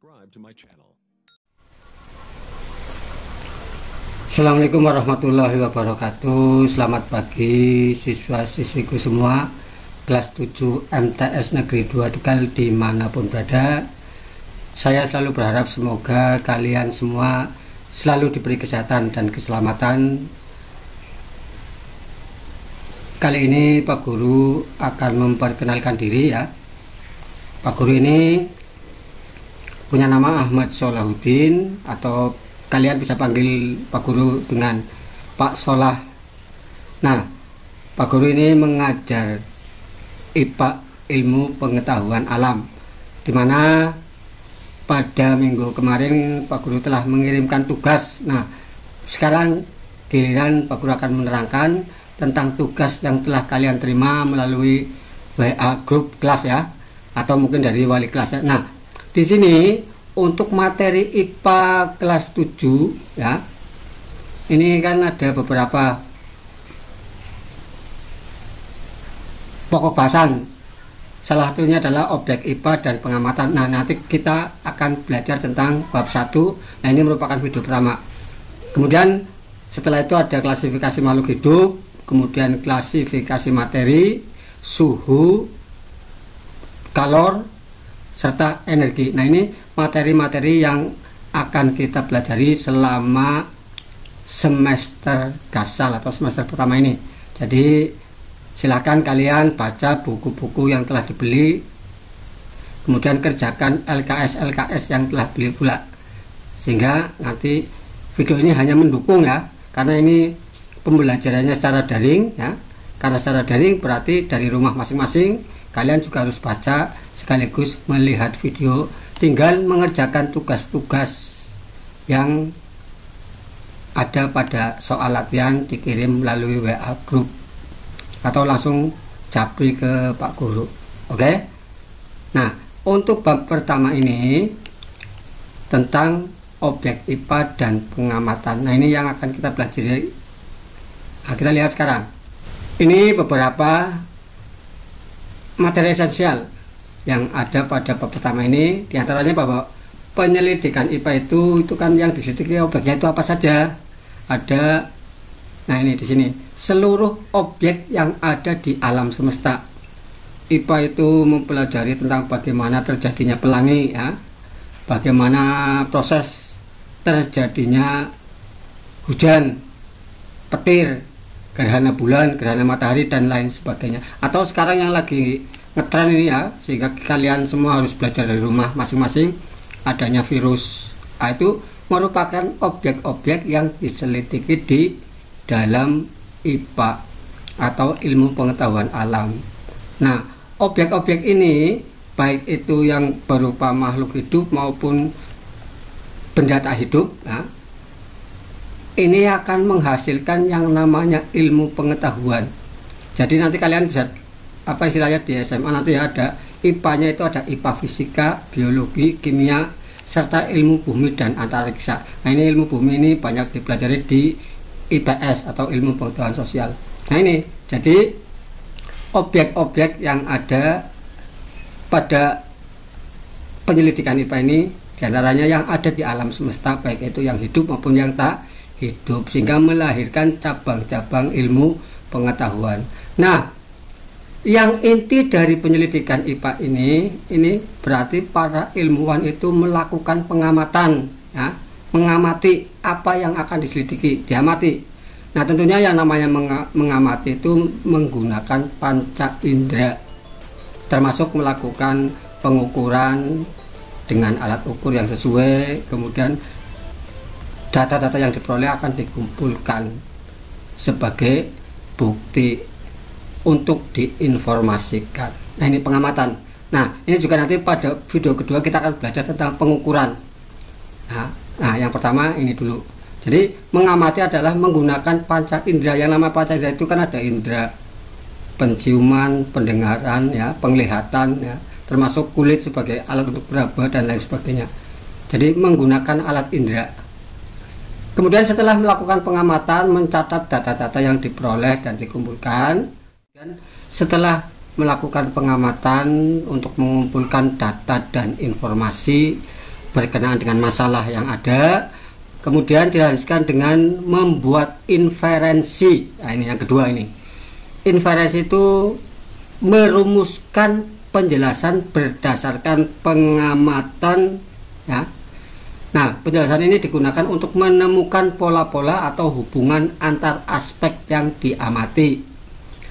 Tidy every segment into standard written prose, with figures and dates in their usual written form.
subscribe to my channel. Assalamualaikum warahmatullahi wabarakatuh. Selamat pagi siswa-siswiku semua kelas 7 MTS Negeri 2 Tegal dimanapun berada. Saya selalu berharap semoga kalian semua selalu diberi kesehatan dan keselamatan. Kali ini Pak Guru akan memperkenalkan diri ya. Pak Guru ini punya nama Ahmad Solahuddin, atau kalian bisa panggil Pak Guru dengan Pak Solah. Nah, Pak Guru ini mengajar IPA, ilmu pengetahuan alam, dimana pada minggu kemarin Pak Guru telah mengirimkan tugas. Nah, sekarang giliran Pak Guru akan menerangkan tentang tugas yang telah kalian terima melalui WA grup kelas ya, atau mungkin dari wali kelas ya. Nah, di sini untuk materi IPA kelas 7 ya, ini kan ada beberapa pokok bahasan. Salah satunya adalah objek IPA dan pengamatan. Nah, nanti kita akan belajar tentang bab 1. Nah, ini merupakan video pertama. Kemudian setelah itu ada klasifikasi makhluk hidup, kemudian klasifikasi materi, suhu, kalor, serta energi. Nah, ini materi-materi yang akan kita pelajari selama semester gasal atau semester pertama ini. Jadi silakan kalian baca buku-buku yang telah dibeli, kemudian kerjakan LKS yang telah beli pula, sehingga nanti video ini hanya mendukung ya, karena ini pembelajarannya secara daring ya. Karena secara daring berarti dari rumah masing-masing kalian juga harus baca sekaligus melihat video, tinggal mengerjakan tugas-tugas yang ada pada soal latihan dikirim melalui WA group atau langsung japri ke Pak Guru. Oke? Nah, untuk bab pertama ini tentang objek IPA dan pengamatan. Nah, ini yang akan kita pelajari. Nah, kita lihat sekarang. Ini beberapa materi esensial yang ada pada bab pertama ini. Di antaranya bahwa penyelidikan IPA itu kan yang diselidiki objeknya itu apa saja. Ada, nah ini di sini, seluruh objek yang ada di alam semesta. IPA itu mempelajari tentang bagaimana terjadinya pelangi ya, bagaimana proses terjadinya hujan, petir, gerhana bulan, gerhana matahari, dan lain sebagainya. Atau sekarang yang lagi ngetren ini ya, sehingga kalian semua harus belajar dari rumah masing-masing, adanya virus. Nah, itu merupakan objek-objek yang diselidiki di dalam IPA atau ilmu pengetahuan alam. Nah, objek-objek ini baik itu yang berupa makhluk hidup maupun benda tak hidup ya, ini akan menghasilkan yang namanya ilmu pengetahuan. Jadi nanti kalian bisa apa istilahnya di SMA nanti ada IPA-nya, itu ada IPA fisika, biologi, kimia, serta ilmu bumi dan antariksa. Nah, ini ilmu bumi ini banyak dipelajari di IPS atau ilmu pengetahuan sosial. Nah, ini jadi objek-objek yang ada pada penyelidikan IPA ini diantaranya yang ada di alam semesta, baik itu yang hidup maupun yang tak hidup, sehingga melahirkan cabang-cabang ilmu pengetahuan. Nah, yang inti dari penyelidikan IPA ini berarti para ilmuwan itu melakukan pengamatan ya, mengamati apa yang akan diselidiki, diamati. Nah, tentunya yang namanya mengamati itu menggunakan panca indera, termasuk melakukan pengukuran dengan alat ukur yang sesuai, kemudian data-data yang diperoleh akan dikumpulkan sebagai bukti untuk diinformasikan. Nah, ini pengamatan. Nah, ini juga nanti pada video kedua kita akan belajar tentang pengukuran. Nah, yang pertama ini dulu. Jadi mengamati adalah menggunakan panca indera. Yang nama panca indera itu kan ada indera penciuman, pendengaran ya, penglihatan ya, termasuk kulit sebagai alat untuk meraba dan lain sebagainya. Jadi menggunakan alat indera. Kemudian setelah melakukan pengamatan, mencatat data-data yang diperoleh dan dikumpulkan. Dan setelah melakukan pengamatan untuk mengumpulkan data dan informasi, berkenaan dengan masalah yang ada. Kemudian dilanjutkan dengan membuat inferensi. Nah, ini yang kedua ini. Inferensi itu merumuskan penjelasan berdasarkan pengamatan, ya. Nah, penjelasan ini digunakan untuk menemukan pola-pola atau hubungan antar aspek yang diamati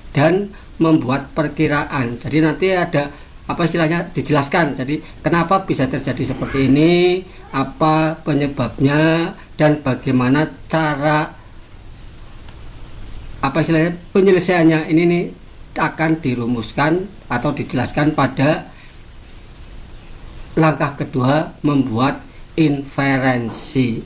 dan membuat perkiraan. Jadi nanti ada apa istilahnya dijelaskan. Jadi kenapa bisa terjadi seperti ini, apa penyebabnya, dan bagaimana cara apa istilahnya penyelesaiannya. Ini nih akan dirumuskan atau dijelaskan pada langkah kedua, membuat inferensi.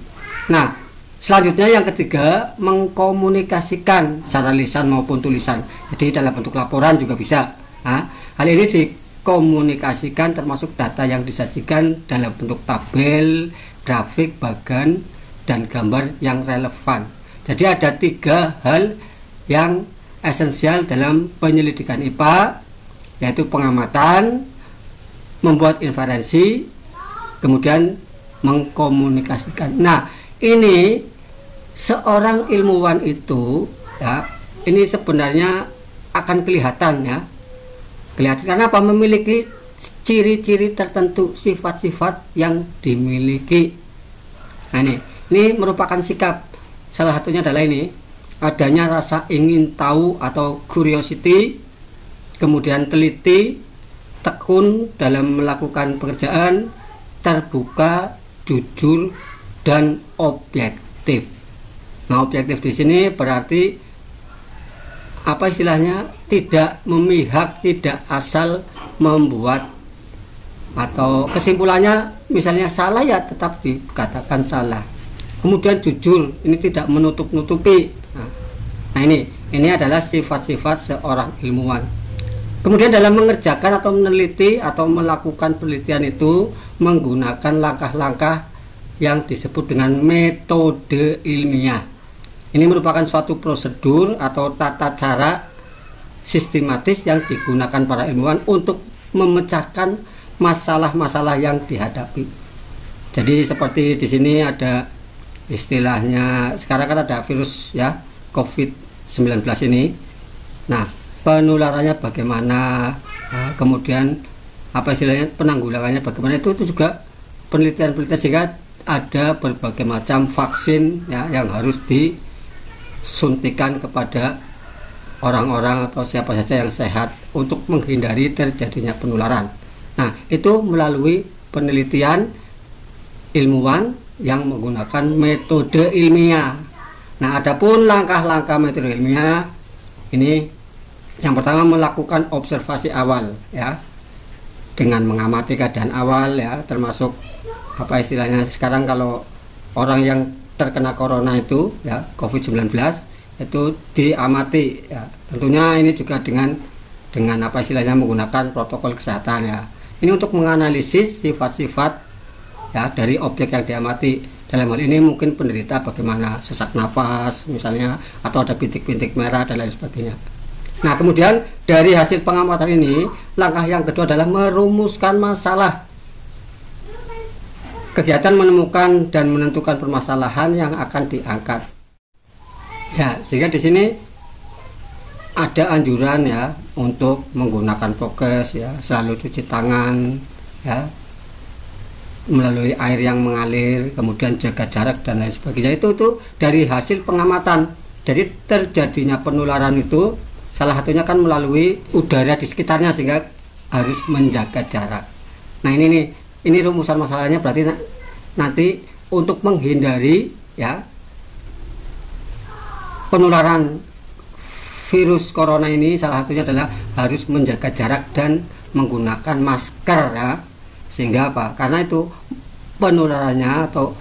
Nah, selanjutnya yang ketiga, mengkomunikasikan secara lisan maupun tulisan. Jadi dalam bentuk laporan juga bisa. Nah, hal ini dikomunikasikan termasuk data yang disajikan dalam bentuk tabel, grafik, bagan, dan gambar yang relevan. Jadi ada 3 hal yang esensial dalam penyelidikan IPA, yaitu pengamatan, membuat inferensi, kemudian mengkomunikasikan. Nah, ini seorang ilmuwan itu, ya, ini sebenarnya akan kelihatan, ya. Kelihatan karena apa? Memiliki ciri-ciri tertentu, sifat-sifat yang dimiliki. Nah, ini merupakan sikap. Salah satunya adalah ini, adanya rasa ingin tahu atau curiosity, kemudian teliti, tekun dalam melakukan pekerjaan, terbuka, jujur, dan objektif. Nah, objektif di sini berarti apa istilahnya? Tidak memihak, tidak asal membuat atau kesimpulannya misalnya salah ya tetap dikatakan salah. Kemudian jujur, ini tidak menutup-nutupi. Nah, ini adalah sifat-sifat seorang ilmuwan. Kemudian dalam mengerjakan atau meneliti atau melakukan penelitian itu menggunakan langkah-langkah yang disebut dengan metode ilmiah. Ini merupakan suatu prosedur atau tata cara sistematis yang digunakan para ilmuwan untuk memecahkan masalah-masalah yang dihadapi. Jadi seperti di sini ada istilahnya, sekarang kan ada virus, ya, COVID-19 ini. Nah, penularannya bagaimana, kemudian apa istilahnya penanggulangannya bagaimana, itu juga penelitian-penelitian, sehingga ada berbagai macam vaksin, ya, yang harus disuntikan kepada orang-orang atau siapa saja yang sehat untuk menghindari terjadinya penularan. Nah, itu melalui penelitian ilmuwan yang menggunakan metode ilmiah. Nah, adapun langkah-langkah metode ilmiah ini, yang pertama melakukan observasi awal, ya, dengan mengamati keadaan awal, ya, termasuk apa istilahnya sekarang kalau orang yang terkena corona itu, ya, COVID-19 itu diamati, ya. Tentunya ini juga dengan apa istilahnya menggunakan protokol kesehatan, ya. Ini untuk menganalisis sifat-sifat, ya, dari objek yang diamati. Dalam hal ini mungkin penderita bagaimana, sesak napas misalnya, atau ada bintik-bintik merah dan lain sebagainya. Nah, kemudian dari hasil pengamatan ini, langkah yang kedua adalah merumuskan masalah. Kegiatan menemukan dan menentukan permasalahan yang akan diangkat. Ya, sehingga di sini ada anjuran, ya, untuk menggunakan prokes, ya, selalu cuci tangan, ya, melalui air yang mengalir, kemudian jaga jarak dan lain sebagainya. Itu dari hasil pengamatan. Jadi terjadinya penularan itu salah satunya kan melalui udara di sekitarnya, sehingga harus menjaga jarak. Nah, ini rumusan masalahnya. Berarti nanti untuk menghindari, ya, penularan virus corona ini, salah satunya adalah harus menjaga jarak dan menggunakan masker, ya. Sehingga apa? Karena itu penularannya atau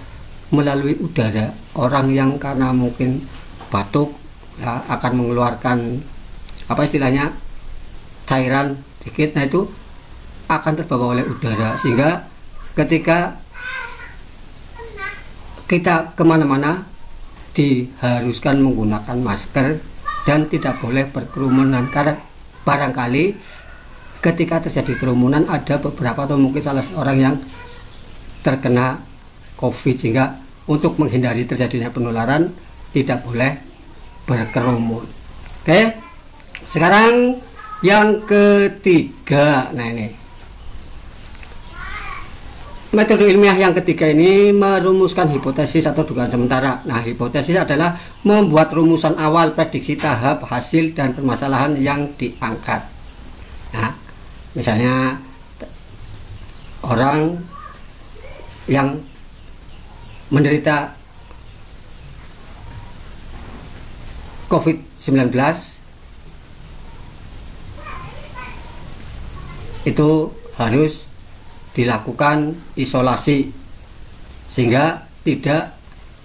melalui udara. Orang yang karena mungkin batuk, ya, akan mengeluarkan apa istilahnya cairan dikit, nah itu akan terbawa oleh udara, sehingga ketika kita kemana-mana diharuskan menggunakan masker dan tidak boleh berkerumunan, karena barangkali ketika terjadi kerumunan ada beberapa atau mungkin salah seorang yang terkena COVID, sehingga untuk menghindari terjadinya penularan tidak boleh berkerumun. Oke, sekarang yang ketiga. Nah, ini metode ilmiah yang ketiga ini merumuskan hipotesis atau dugaan sementara. Nah, hipotesis adalah membuat rumusan awal, prediksi tahap, hasil, dan permasalahan yang diangkat. Nah, misalnya orang yang menderita COVID-19 itu harus dilakukan isolasi sehingga tidak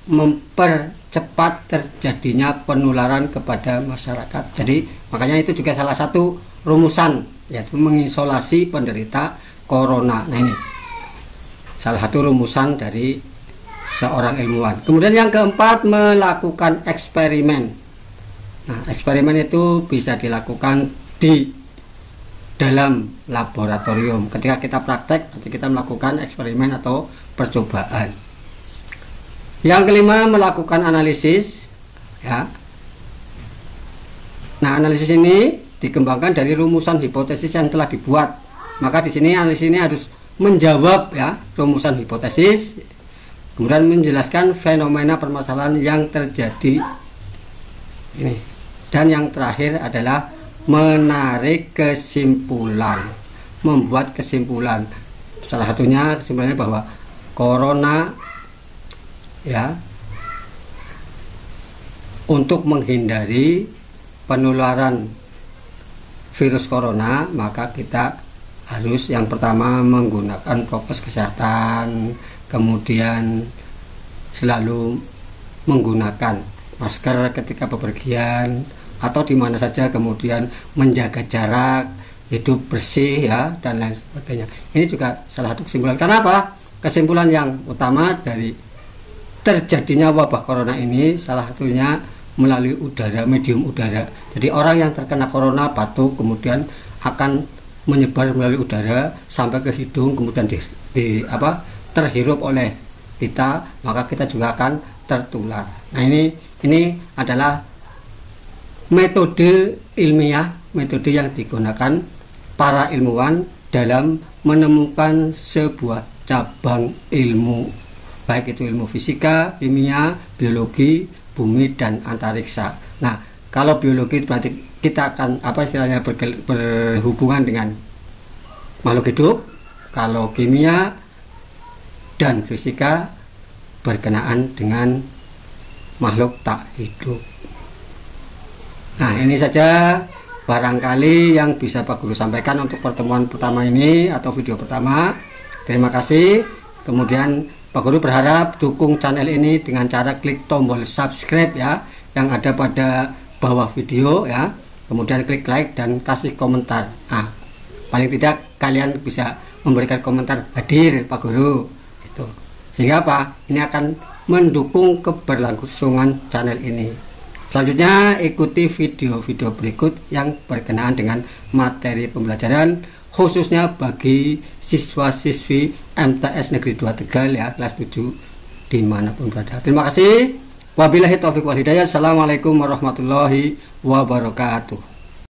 mempercepat terjadinya penularan kepada masyarakat. Jadi makanya itu juga salah satu rumusan, yaitu mengisolasi penderita corona. Nah, ini salah satu rumusan dari seorang ilmuwan. Kemudian yang keempat, melakukan eksperimen. Nah, eksperimen itu bisa dilakukan di dalam laboratorium. Ketika kita praktek, nanti kita melakukan eksperimen atau percobaan. Yang kelima, melakukan analisis, ya. Nah, analisis ini dikembangkan dari rumusan hipotesis yang telah dibuat. Maka di sini analisis ini harus menjawab, ya, rumusan hipotesis, kemudian menjelaskan fenomena permasalahan yang terjadi ini. Dan yang terakhir adalah menarik kesimpulan, membuat kesimpulan. Salah satunya kesimpulannya bahwa corona, ya, untuk menghindari penularan virus corona, maka kita harus yang pertama menggunakan prokes kesehatan, kemudian selalu menggunakan masker ketika bepergian atau di mana saja, kemudian menjaga jarak, hidup bersih, ya, dan lain sebagainya. Ini juga salah satu kesimpulan. Karena apa? Kesimpulan yang utama dari terjadinya wabah corona ini salah satunya melalui udara, medium udara. Jadi orang yang terkena corona batuk, kemudian akan menyebar melalui udara sampai ke hidung, kemudian terhirup oleh kita, maka kita juga akan tertular. Nah, ini adalah metode ilmiah, metode yang digunakan para ilmuwan dalam menemukan sebuah cabang ilmu, baik itu ilmu fisika, kimia, biologi, bumi, dan antariksa. Nah, kalau biologi berarti kita akan berhubungan dengan makhluk hidup. Kalau kimia dan fisika berkenaan dengan makhluk tak hidup. Nah, ini saja barangkali yang bisa Pak Guru sampaikan untuk pertemuan pertama ini atau video pertama. Terima kasih. Kemudian Pak Guru berharap dukung channel ini dengan cara klik tombol subscribe, ya, yang ada pada bawah video, ya. Kemudian klik like dan kasih komentar. Nah, paling tidak kalian bisa memberikan komentar hadir Pak Guru gitu. Sehingga apa? Ini akan mendukung keberlangsungan channel ini. Selanjutnya ikuti video-video berikut yang berkenaan dengan materi pembelajaran khususnya bagi siswa-siswi MTS Negeri 2 Tegal, ya, kelas 7 dimanapun berada. Terima kasih. Wabillahi taufiq wal hidayah. Assalamualaikum warahmatullahi wabarakatuh.